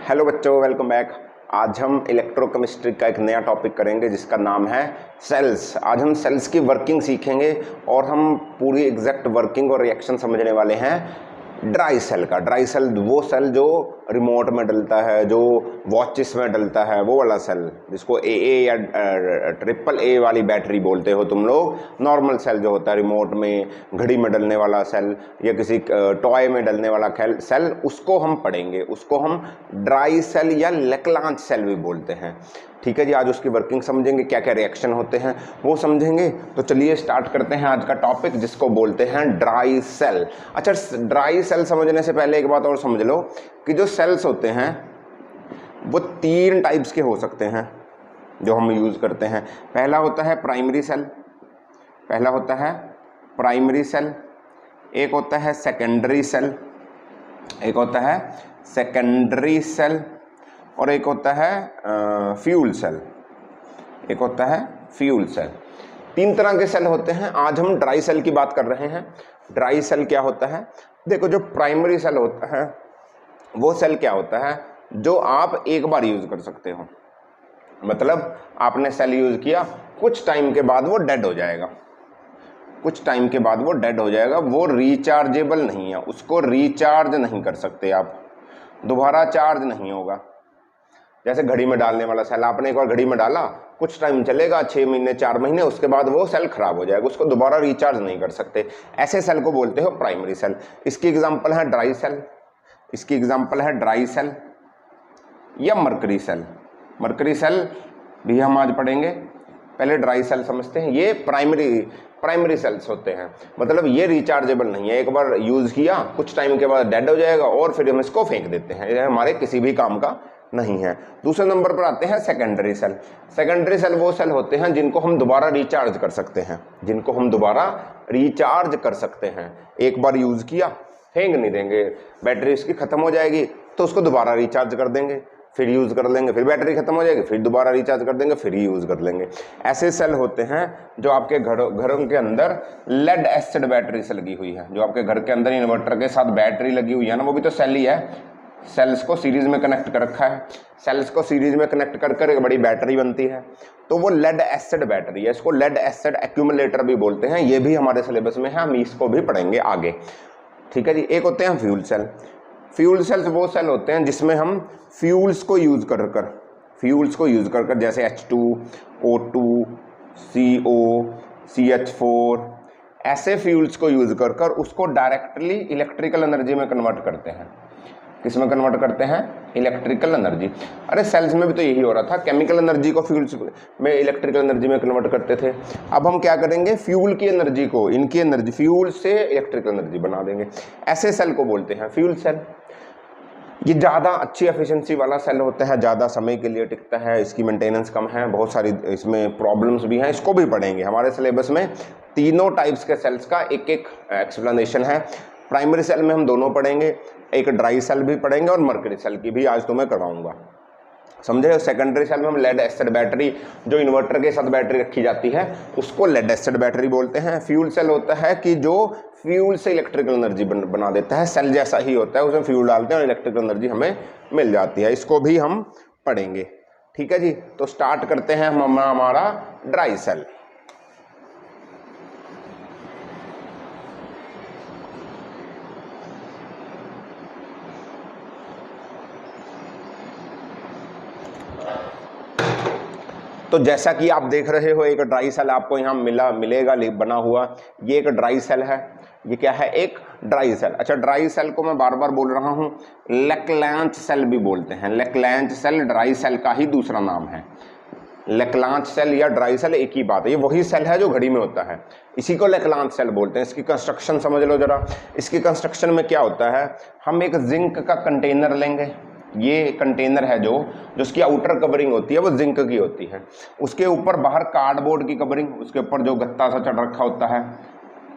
Hello बच्चों, welcome back. आज हम इलेक्ट्रोकेमिस्ट्री का एक नया टॉपिक करेंगे जिसका नाम है सेल्स। आज हम सेल्स की वर्किंग सीखेंगे और हम पूरी एग्जैक्ट वर्किंग और रिएक्शन समझने वाले हैं ड्राई सेल का। ड्राई सेल वो सेल जो रिमोट में डलता है, जो वॉचेस में डलता है, वो वाला सेल जिसको ए या ट्रिपल ए वाली बैटरी बोलते हो तुम लोग। नॉर्मल सेल जो होता है रिमोट में, घड़ी में डलने वाला सेल या किसी टॉय में डलने वाला सेल, उसको हम पढ़ेंगे। उसको हम ड्राई सेल या लेक्लांच सेल भी बोलते हैं। ठीक है जी, आज उसकी वर्किंग समझेंगे, क्या क्या रिएक्शन होते हैं वो समझेंगे। तो चलिए स्टार्ट करते हैं आज का टॉपिक जिसको बोलते हैं ड्राई सेल। अच्छा, ड्राई सेल समझने से पहले एक बात और समझ लो कि जो सेल्स होते हैं वो तीन टाइप्स के हो सकते हैं जो हम यूज़ करते हैं। पहला होता है प्राइमरी सेल, पहला होता है प्राइमरी सेल, एक होता है सेकेंडरी सेल, एक होता है सेकेंडरी सेल, और एक होता है फ्यूल सेल, एक होता है फ्यूल सेल। तीन तरह के सेल होते हैं। आज हम ड्राई सेल की बात कर रहे हैं। ड्राई सेल क्या होता है? देखो, जो प्राइमरी सेल होता है वो सेल क्या होता है जो आप एक बार यूज कर सकते हो। मतलब आपने सेल यूज किया, कुछ टाइम के बाद वो डेड हो जाएगा, कुछ टाइम के बाद वो डेड हो जाएगा। वो रिचार्जेबल नहीं है, उसको रिचार्ज नहीं कर सकते आप, दोबारा चार्ज नहीं होगा। जैसे घड़ी में डालने वाला सेल, आपने एक बार घड़ी में डाला, कुछ टाइम चलेगा, 6 महीने 4 महीने, उसके बाद वो सेल खराब हो जाएगा, उसको दोबारा रिचार्ज नहीं कर सकते। ऐसे सेल को बोलते हो प्राइमरी सेल। इसकी एग्जांपल है ड्राई सेल, इसकी एग्जांपल है ड्राई सेल या मरकरी सेल। मरकरी सेल भी हम आज पढ़ेंगे। पहले ड्राई सेल समझते हैं। ये प्राइमरी सेल्स होते हैं, मतलब ये रिचार्जेबल नहीं है। एक बार यूज किया, कुछ टाइम के बाद डेड हो जाएगा और फिर हम इसको फेंक देते हैं, ये हमारे किसी भी काम का नहीं है। दूसरे नंबर पर आते हैं सेकेंडरी सेल। सेकेंडरी सेल वो सेल होते हैं जिनको हम दोबारा रिचार्ज कर सकते हैं, जिनको हम दोबारा रिचार्ज कर सकते हैं। एक बार यूज किया, फेंक नहीं देंगे। बैटरी इसकी खत्म हो जाएगी तो उसको दोबारा रिचार्ज कर देंगे, फिर यूज कर लेंगे, फिर बैटरी खत्म हो जाएगी, फिर दोबारा रिचार्ज कर देंगे, फिर यूज कर लेंगे। ऐसे सेल होते हैं जो आपके घरों के अंदर लेड एसिड बैटरीज लगी हुई है। जो आपके घर के अंदर इन्वर्टर के साथ बैटरी लगी हुई है ना, वो भी तो सेल ही है। सेल्स को सीरीज में कनेक्ट कर रखा है, सेल्स को सीरीज में कनेक्ट कर कर एक बड़ी बैटरी बनती है, तो वो लेड एसिड बैटरी है। इसको लेड एसिड एक्यूमुलेटर भी बोलते हैं। ये भी हमारे सिलेबस में है, हम इसको भी पढ़ेंगे आगे। ठीक है जी। एक होते हैं फ्यूल सेल। फ्यूल सेल्स वो सेल होते हैं जिसमें हम फ्यूल्स को यूज कर जैसे H2, O2, CO, CH4, ऐसे फ्यूल्स को यूज कर उसको डायरेक्टली इलेक्ट्रिकल एनर्जी में कन्वर्ट करते हैं। किस में कन्वर्ट करते हैं? Electrical energy. अरे सेल्स में भी तो यही हो रहा था, केमिकल एनर्जी को फ्यूल्स में इलेक्ट्रिकल एनर्जी में कन्वर्ट करते थे। अब हम क्या करेंगे? फ्यूल की एनर्जी को इनकी एनर्जी, फ्यूल से इलेक्ट्रिकल एनर्जी बना देंगे। ऐसे सेल को बोलते हैं फ्यूल सेल। ये ज़्यादा अच्छी एफिशिएंसी वाला सेल होता है, ज़्यादा समय के लिए टिकता है, इसकी मेंटेनेंस कम है, बहुत सारी इसमें प्रॉब्लम्स भी हैं, इसको भी पढ़ेंगे। हमारे सिलेबस में तीनों टाइप्स के सेल्स का एक एक एक्सप्लेनेशन है। प्राइमरी सेल में हम दोनों पढ़ेंगे, एक ड्राई सेल भी पढ़ेंगे और मरकरी सेल की भी आज तुम्हें करवाऊंगा, समझे। सेकेंडरी सेल में हम लेड एसिड बैटरी, जो इन्वर्टर के साथ बैटरी रखी जाती है, उसको लेड एसिड बैटरी बोलते हैं। फ्यूल सेल होता है कि जो फ्यूल से इलेक्ट्रिकल एनर्जी बना देता है, सेल जैसा ही होता है, उसमें फ्यूल डालते हैं और इलेक्ट्रिकल एनर्जी हमें मिल जाती है। इसको भी हम पढ़ेंगे। ठीक है जी। तो स्टार्ट करते हैं हम हमारा ड्राई सेल। तो जैसा कि आप देख रहे हो, एक ड्राई सेल आपको यहाँ मिलेगा बना हुआ। ये एक ड्राई सेल है। ये क्या है? एक ड्राई सेल। अच्छा, ड्राई सेल को मैं बार बार बोल रहा हूँ, लेक्लांच सेल भी बोलते हैं। लेक्लांच सेल ड्राई सेल का ही दूसरा नाम है। लेक्लांच सेल या ड्राई सेल एक ही बात है। ये वही सेल है जो घड़ी में होता है, इसी को लेक्लांच सेल बोलते हैं। इसकी कंस्ट्रक्शन समझ लो जरा। इसकी कंस्ट्रक्शन में क्या होता है? हम एक जिंक का कंटेनर लेंगे। ये कंटेनर है जो उसकी आउटर कवरिंग होती है वो जिंक की होती है। उसके ऊपर बाहर कार्डबोर्ड की कवरिंग, उसके ऊपर जो गत्ता सा चढ़ रखा होता है,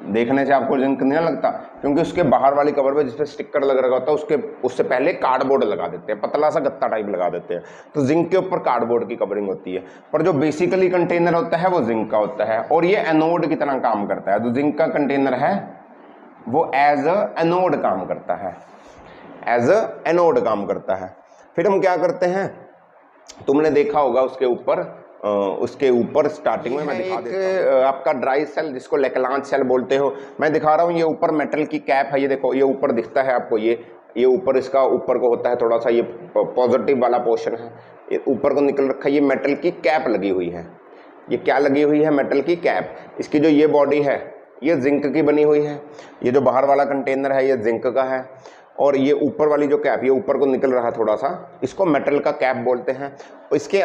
देखने से आपको जिंक नहीं लगता, क्योंकि उसके बाहर वाली कवर पे जिसपे स्टिकर लग रखा होता है उससे पहले कार्डबोर्ड लगा देते हैं, पतला सा गत्ता टाइप लगा देते हैं। तो जिंक के ऊपर कार्डबोर्ड की कवरिंग होती है, पर जो बेसिकली कंटेनर होता है वो जिंक का होता है और ये एनोड की तरह काम करता है। तो जिंक का कंटेनर है वो एज अ एनोड काम करता है, एज अ एनोड काम करता है। फिर हम क्या करते हैं, तुमने देखा होगा उसके ऊपर स्टार्टिंग में मैं दिखा देता हूं आपका ड्राई सेल जिसको लेक्लांच सेल बोलते हो। मैं दिखा रहा हूँ, ये ऊपर मेटल की कैप है, ये देखो ये ऊपर दिखता है आपको, ये ऊपर इसका ऊपर को होता है थोड़ा सा, ये पॉजिटिव वाला पोर्शन है, ये ऊपर को निकल रखा है, ये मेटल की कैप लगी हुई है। ये क्या लगी हुई है? मेटल की कैप। इसकी जो ये बॉडी है ये जिंक की बनी हुई है, ये जो बाहर वाला कंटेनर है ये जिंक का है, और ये ऊपर वाली जो कैप, ये ऊपर को निकल रहा है थोड़ा सा, इसको मेटल का कैप बोलते हैं। तो इसके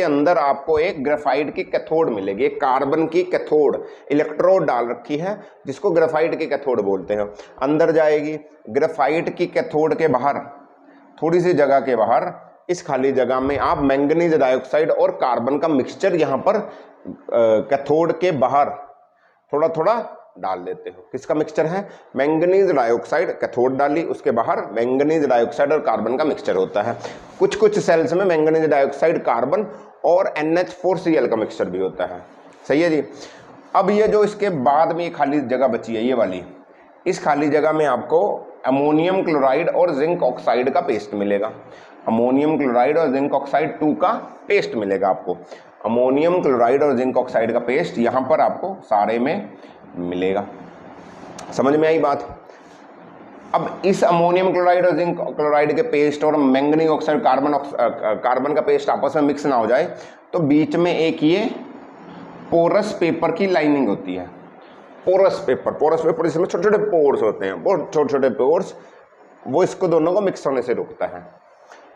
अंदर आपको एक ग्रेफाइट की कैथोड मिलेगी, एक कार्बन की कैथोड इलेक्ट्रोड डाल रखी है जिसको ग्रेफाइट की कैथोड बोलते हैं। अंदर जाएगी ग्रेफाइट की कैथोड के बाहर, थोड़ी सी जगह के बाहर, इस खाली जगह में आप मैंगनीज डाइऑक्साइड और कार्बन का मिक्सचर यहाँ पर कैथोड के बाहर थोड़ा थोड़ा डाल देते हो। किसका मिक्सचर है? मैंगनीज डाइऑक्साइड, कैथोड डाली, उसके बाहर मैंगनीज डाइऑक्साइड और कार्बन का मिक्सचर होता है। कुछ कुछ सेल्स में मैंगनीज डाइऑक्साइड, कार्बन और NH4Cl का मिक्सचर भी होता है। सही है जी। अब ये जो इसके बाद में ये खाली जगह बची है, ये वाली, इस खाली जगह में आपको अमोनियम क्लोराइड और जिंक ऑक्साइड का पेस्ट मिलेगा। अमोनियम क्लोराइड और जिंक ऑक्साइड 2 का पेस्ट मिलेगा आपको। अमोनियम क्लोराइड और जिंक ऑक्साइड का पेस्ट यहाँ पर आपको सारे में मिलेगा। समझ में आई बात? अब इस अमोनियम क्लोराइड और जिंक क्लोराइड के पेस्ट और मैंगनीज ऑक्साइड, कार्बन का पेस्ट आपस में मिक्स ना हो जाए तो बीच में एक ये पोरस पेपर की लाइनिंग होती है। पोरस पेपर इसमें छोटे छोटे पोर्स होते हैं, बहुत छोटे छोटे पोर्स, वो इसको दोनों को मिक्स होने से रोकता है।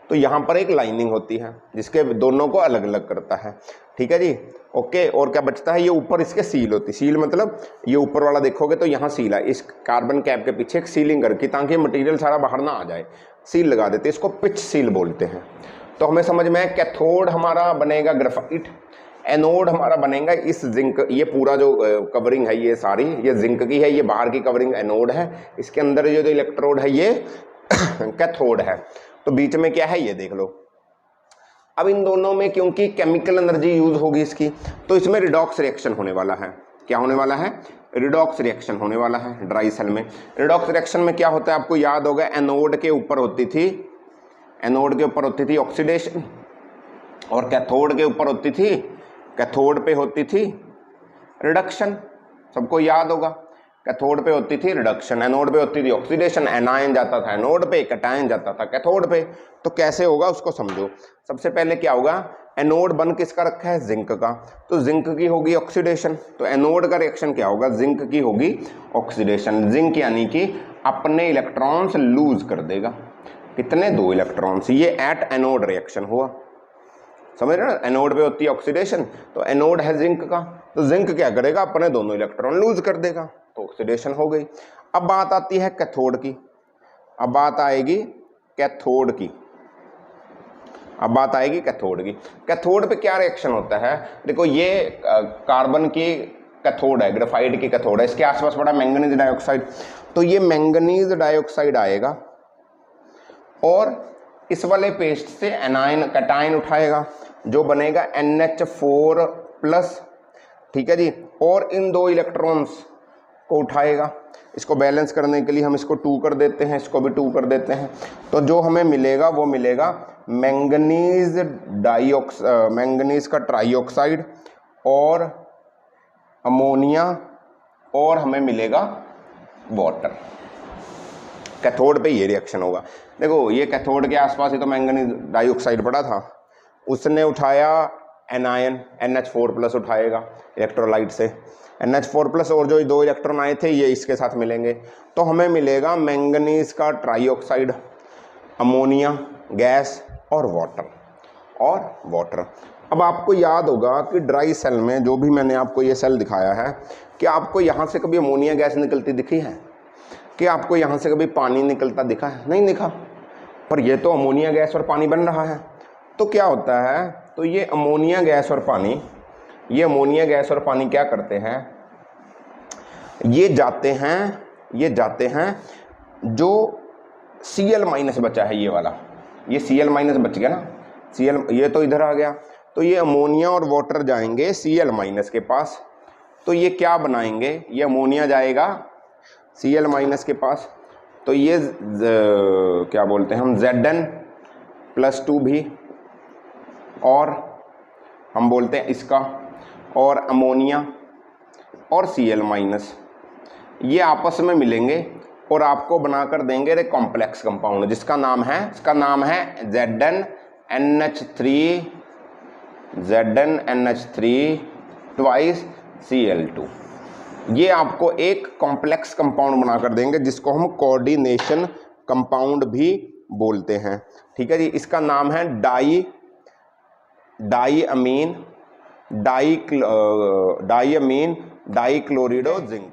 तो यहाँ पर एक लाइनिंग होती है जिसके दोनों को अलग अलग करता है। ठीक है जी, ओके। और क्या बचता है? ये ऊपर इसके सील होती, सील मतलब ये ऊपर वाला देखोगे तो यहाँ सील है, इस कार्बन कैप के पीछे एक सीलिंग करके, ताकि मटेरियल सारा बाहर ना आ जाए, सील लगा देते हैं, इसको पिच सील बोलते हैं। तो हमें समझ में है, कैथोड हमारा बनेगा ग्रेफाइट, एनोड हमारा बनेगा इस जिंक, ये पूरा जो कवरिंग है ये सारी, ये जिंक की है, ये बाहर की कवरिंग एनोड है, इसके अंदर ये जो इलेक्ट्रोड है ये कैथोड है। तो बीच में क्या है ये देख लो। अब इन दोनों में क्योंकि केमिकल एनर्जी यूज होगी इसकी, तो इसमें रिडॉक्स रिएक्शन होने वाला है। क्या होने वाला है? रिडॉक्स रिएक्शन होने वाला है ड्राई सेल में। रिडॉक्स रिएक्शन में क्या होता है आपको याद होगा, एनोड के ऊपर होती थी ऑक्सीडेशन, और कैथोड के ऊपर होती थी, कैथोड पे होती थी रिडक्शन। सबको याद होगा, कैथोड पे होती थी रिडक्शन, एनोड पे होती थी ऑक्सीडेशन। एनायन जाता था एनोड पे, कैटायन जाता था कैथोड पे। तो कैसे होगा उसको समझो। सबसे पहले क्या होगा, एनोड बन किसका रखा है? जिंक का, तो जिंक की होगी ऑक्सीडेशन, तो एनोड का रिएक्शन क्या होगा? जिंक की होगी ऑक्सीडेशन। जिंक यानी कि अपने इलेक्ट्रॉन्स लूज कर देगा। कितने? 2 इलेक्ट्रॉन्स। ये एट एनोड रिएक्शन हुआ, समझ रहे ना? एनोड पे होती है ऑक्सीडेशन, तो एनोड है जिंक का, तो जिंक क्या करेगा? अपने दोनों इलेक्ट्रॉन लूज कर देगा, तो ऑक्सीडेशन हो गई। अब बात आती है कैथोड की, अब बात आएगी कैथोड की। कैथोड पे क्या रिएक्शन होता है? देखो ये कार्बन की कैथोड है, ग्रेफाइट की कैथोड है, इसके आसपास पड़ा मैंगनीज डाइऑक्साइड, तो ये मैंगनीज डाइऑक्साइड आएगा और इस वाले पेस्ट से एनायन कैटायन उठाएगा, जो बनेगा NH4+। ठीक है जी, और इन 2 इलेक्ट्रॉन्स को उठाएगा। इसको बैलेंस करने के लिए हम इसको 2 कर देते हैं, इसको भी 2 कर देते हैं। तो जो हमें मिलेगा वो मिलेगा मैंगनीज का ट्राइऑक्साइड और अमोनिया, और हमें मिलेगा वाटर। कैथोड पे ये रिएक्शन होगा। देखो ये कैथोड के आसपास ही तो मैंगनीज डाइऑक्साइड पड़ा था, उसने उठाया एनायन, NH4+ उठाएगा इलेक्ट्रोलाइट से, NH4+, और जो 2 इलेक्ट्रॉन आए थे ये इसके साथ मिलेंगे, तो हमें मिलेगा मैंगनीज का ट्राइऑक्साइड, अमोनिया गैस और वाटर। अब आपको याद होगा कि ड्राई सेल में जो भी मैंने आपको ये सेल दिखाया है, कि आपको यहाँ से कभी अमोनिया गैस निकलती दिखी है? कि आपको यहाँ से कभी पानी निकलता दिखा है? नहीं दिखा। पर ये तो अमोनिया गैस और पानी बन रहा है। तो क्या होता है, तो ये अमोनिया गैस और पानी क्या करते हैं, ये जाते हैं जो Cl- बचा है, ये वाला, ये Cl- बच गया ना, ये तो इधर आ गया, तो ये अमोनिया और वाटर जाएंगे Cl- के पास। तो ये क्या बनाएंगे, ये अमोनिया जाएगा Cl- के पास, तो ये क्या बोलते हैं हम, Zn +2 भी, और हम बोलते हैं इसका, और अमोनिया और Cl-, ये आपस में मिलेंगे और आपको बनाकर देंगे एक कॉम्प्लेक्स कंपाउंड जिसका नाम है ZnNH3 ट्वाइस Cl2। ये आपको एक कॉम्प्लेक्स कंपाउंड बनाकर देंगे जिसको हम कोऑर्डिनेशन कंपाउंड भी बोलते हैं। ठीक है जी। इसका नाम है डाईअमीन डाईक्लोरिडो जिंक।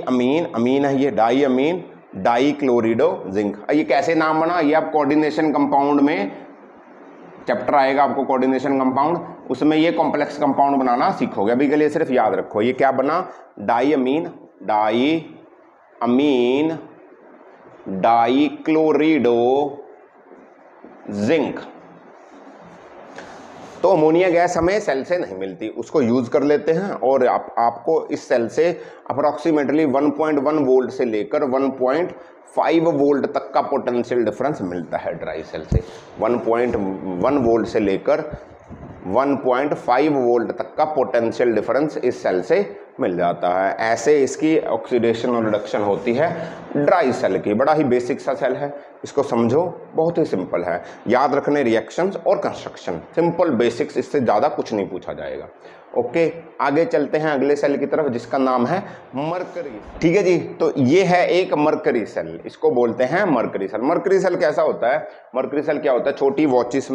अमीन है ये, डाईअमीन डाईक्लोरिडो जिंक। ये कैसे नाम बना, ये आप कोऑर्डिनेशन कंपाउंड में चैप्टर आएगा आपको, कोऑर्डिनेशन कंपाउंड, उसमें ये कॉम्प्लेक्स कंपाउंड बनाना सीखोगे। अभी के लिए सिर्फ याद रखो ये क्या बना, डाईअमीन डाईक्लोरिडो जिंक। तो अमोनिया गैस हमें सेल से नहीं मिलती, उसको यूज कर लेते हैं और आपको इस सेल से अप्रॉक्सीमेटली 1.1 वोल्ट से लेकर 1.5 वोल्ट तक का पोटेंशियल डिफरेंस मिलता है ड्राई सेल से। 1.1 वोल्ट से लेकर 1.5 वोल्ट तक का पोटेंशियल डिफरेंस इस सेल से मिल जाता है। ऐसे इसकी ऑक्सीडेशन और रिडक्शन होती है ड्राई सेल की। बड़ा ही बेसिक सा सेल है, इसको समझो, बहुत ही सिंपल है। याद रखने रिएक्शंस और कंस्ट्रक्शन, सिंपल बेसिक्स, इससे ज़्यादा कुछ नहीं पूछा जाएगा। ओके, आगे चलते हैं अगले सेल की तरफ जिसका नाम है मरकरी। ठीक है जी। तो ये है एक मरकरी सेल, इसको बोलते हैं मरकरी सेल। मरकरी सेल कैसा होता है, मरकरी सेल क्या होता है, छोटी वॉचेस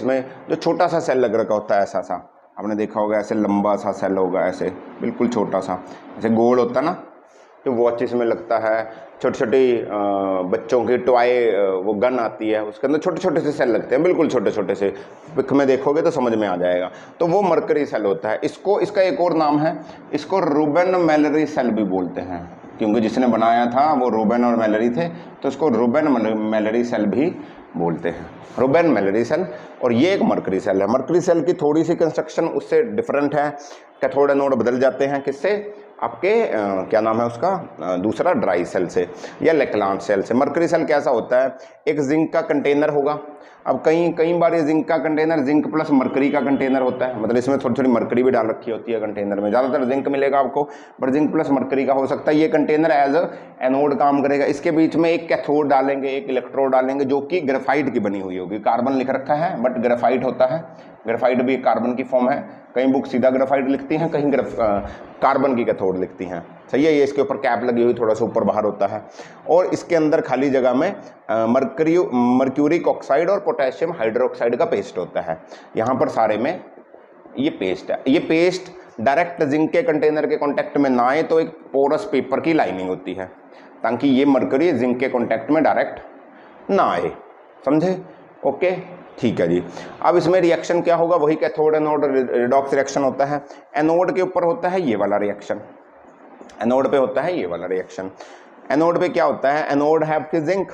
में जो छोटा सा सेल लग रखा होता है, ऐसा सा आपने देखा होगा, ऐसे लंबा सा सेल होगा, ऐसे बिल्कुल छोटा सा, जैसे गोल होता है ना, जो वॉचेस में लगता है। छोटी छोटी बच्चों की टॉय वो गन आती है, उसके अंदर छोटे छोटे से सेल लगते हैं, बिल्कुल छोटे छोटे से, पिक में देखोगे तो समझ में आ जाएगा। तो वो मरकरी सेल होता है। इसका एक और नाम है, इसको रूबेन मैलरी सेल भी बोलते हैं, क्योंकि जिसने बनाया था वो रूबेन और मैलरी थे, तो इसको रूबेन मैलरी सेल भी बोलते हैं, रूबेन मैलरी सेल। और ये एक मरकरी सेल है। मरकरी सेल की थोड़ी सी कंस्ट्रक्शन उससे डिफरेंट है, कैथोड एनोड बदल जाते हैं, किससे, आपके क्या नाम है उसका, दूसरा ड्राई सेल से या लेक्लांच सेल से। मरकरी सेल कैसा होता है, एक जिंक का कंटेनर होगा। अब कई बार ये जिंक का कंटेनर जिंक प्लस मरकरी का कंटेनर होता है, मतलब इसमें थोड़ी थोड़ी मरकरी भी डाल रखी होती है कंटेनर में। ज़्यादातर जिंक मिलेगा आपको, पर जिंक प्लस मरकरी का हो सकता है। ये कंटेनर एज एनोड काम करेगा। इसके बीच में एक कैथोड डालेंगे, एक इलेक्ट्रोड डालेंगे, जो कि ग्रेफाइट की बनी हुई होगी। कार्बन लिख रखा है बट ग्रेफाइट होता है, ग्रेफाइट भी कार्बन की फॉर्म है। कई बुक सीधा ग्रेफाइट लिखती हैं, कहीं कार्बन की कैथोड लिखती हैं, सही है। ये इसके ऊपर कैप लगी हुई, थोड़ा सा ऊपर बाहर होता है। और इसके अंदर खाली जगह में मर्क्यूरिक ऑक्साइड और पोटेशियम हाइड्रोक्साइड का पेस्ट होता है। यहाँ पर सारे में ये पेस्ट है। ये पेस्ट डायरेक्ट जिंक के कंटेनर के कांटेक्ट में ना आए तो एक पोरस पेपर की लाइनिंग होती है, ताकि ये मरकरी जिंक के कांटेक्ट में डायरेक्ट ना आए, समझे। ओके, ठीक है जी। अब इसमें रिएक्शन क्या होगा, वही कैथोड एनोड रिडॉक्स रिएक्शन होता है। एनोड के ऊपर होता है ये वाला रिएक्शन, एनोड पे होता है ये वाला रिएक्शन। एनोड पे क्या होता है, एनोड है आपकी जिंक,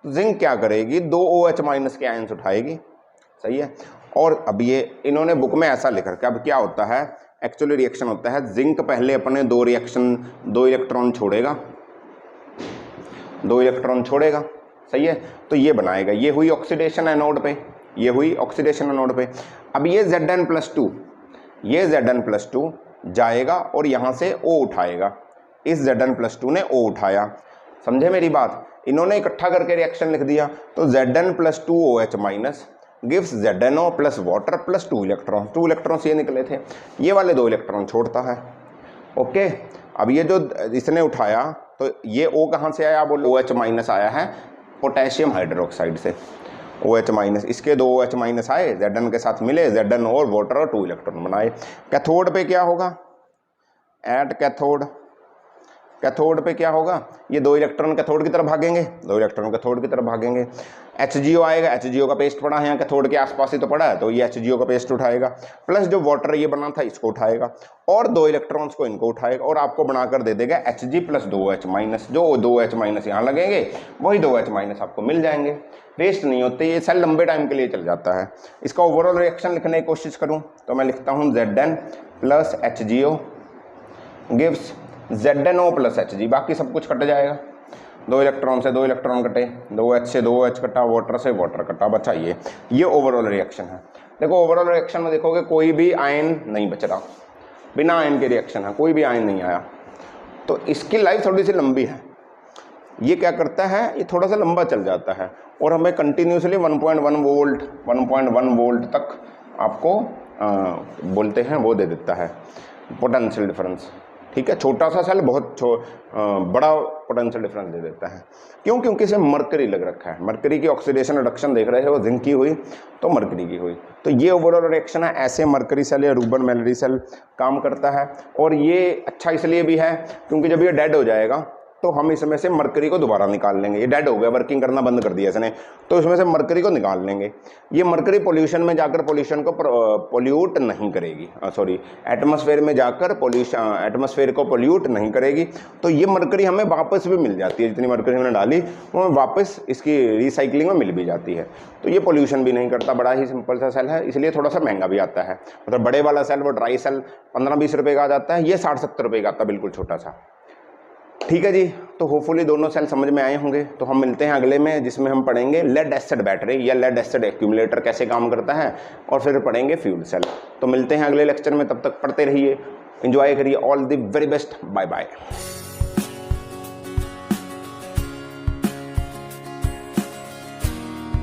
जिंक क्या करेगी, 2 OH- के आयंस उठाएगी, सही है। और अब ये इन्होंने बुक में ऐसा लिख रखा है। अब क्या होता है, एक्चुअली रिएक्शन होता है, जिंक पहले अपने 2 इलेक्ट्रॉन छोड़ेगा, 2 इलेक्ट्रॉन छोड़ेगा, सही है। तो ये बनाएगा, ये हुई ऑक्सीडेशन एनोड पे, ये हुई ऑक्सीडेशन एनोड पे। अब ये Zn+2, ये Zn+2 जाएगा और यहाँ से O उठाएगा। इस Zn+2 ने O उठाया, समझे मेरी बात। इन्होंने इकट्ठा करके रिएक्शन लिख दिया, तो Zn+2 OH- gives ZnO plus water plus 2 electron. 2 electrons ये निकले थे, ये वाले 2 इलेक्ट्रॉन छोड़ता है। ओके, अब ये जो इसने उठाया, तो ये O कहाँ से आया, बोलो, OH- आया है पोटेशियम हाइड्रोक्साइड से। OH-, इसके 2 OH- आए, Zn के साथ मिले, Zn और वाटर और 2 इलेक्ट्रॉन बनाए। कैथोड पे क्या होगा, एट कैथोड पे क्या होगा, ये 2 इलेक्ट्रॉन कैथोड की तरफ भागेंगे, 2 इलेक्ट्रॉन कैथोड की तरफ भागेंगे। HGO आएगा, HGO का पेस्ट पड़ा है यहाँ कैथोड के आसपास ही तो पड़ा है, तो ये HGO का पेस्ट उठाएगा, प्लस जो वाटर ये बना था इसको उठाएगा, और 2 इलेक्ट्रॉन्स को इनको उठाएगा, और आपको बनाकर दे देगा Hg प्लस 2 OH-। जो 2 OH- यहाँ लगेंगे, वही 2 OH- आपको मिल जाएंगे, वेस्ट नहीं होते। ये सेल लंबे टाइम के लिए चल जाता है। इसका ओवरऑल रिएक्शन लिखने की कोशिश करूँ तो मैं लिखता हूँ Zn plus HGO gives ZnO plus Hg, बाकी सब कुछ कट जाएगा। 2 इलेक्ट्रॉन से 2 इलेक्ट्रॉन कटे, 2H से 2OH कटा, वाटर से वाटर कटा, बचा ये ओवरऑल रिएक्शन है। देखो ओवरऑल रिएक्शन में देखोगे कोई भी आयन नहीं बच रहा, बिना आयन के रिएक्शन है, कोई भी आयन नहीं आया। तो इसकी लाइफ थोड़ी सी लंबी है। ये क्या करता है, ये थोड़ा सा लंबा चल जाता है और हमें कंटिन्यूसली 1.1 वोल्ट तक आपको बोलते हैं वो दे देता है पोटेंशियल डिफरेंस। ठीक है, छोटा सा सेल बहुत बड़ा पोटेंशियल डिफरेंस दे देता है। क्यों? क्योंकि इसमें मरकरी लग रखा है। मरकरी की ऑक्सीडेशन रिडक्शन देख रहे हो, जिंक की हुई तो मरकरी की हुई। तो ये ओवरऑल रिएक्शन है, ऐसे मरकरी सेल या रूबन मैलरी सेल काम करता है। और ये अच्छा इसलिए भी है क्योंकि जब ये डेड हो जाएगा तो हम इसमें से मरकरी को दोबारा निकाल लेंगे। ये डेड हो गया, वर्किंग करना बंद कर दिया इसने, तो इसमें से मरकरी को निकाल लेंगे। ये मरकरी पोल्यूशन में जाकर पोल्यूशन को पोल्यूट नहीं करेगी, एटमॉस्फेयर में जाकर एटमॉस्फेयर को पोल्यूट नहीं करेगी। तो ये मरकरी हमें वापस भी मिल जाती है, जितनी मरकरी हमने डाली वो वापस इसकी रिसाइकलिंग में मिल भी जाती है। तो ये पोल्यूशन भी नहीं करता, बड़ा ही सिंपल सा सेल है, इसलिए थोड़ा सा महंगा भी आता है। मतलब बड़े वाला सेल वो ड्राई सेल 15-20 रुपये का आ जाता है, ये 60-70 रुपये का आता है, बिल्कुल छोटा सा। ठीक है जी, तो होपफुली दोनों सेल समझ में आए होंगे। तो हम मिलते हैं अगले में, जिसमें हम पढ़ेंगे लेड एसिड बैटरी या लेड एसिड एक्यूमुलेटर कैसे काम करता है, और फिर पढ़ेंगे फ्यूल सेल। तो मिलते हैं अगले लेक्चर में, तब तक पढ़ते रहिए, एंजॉय करिए। All the very best, bye bye.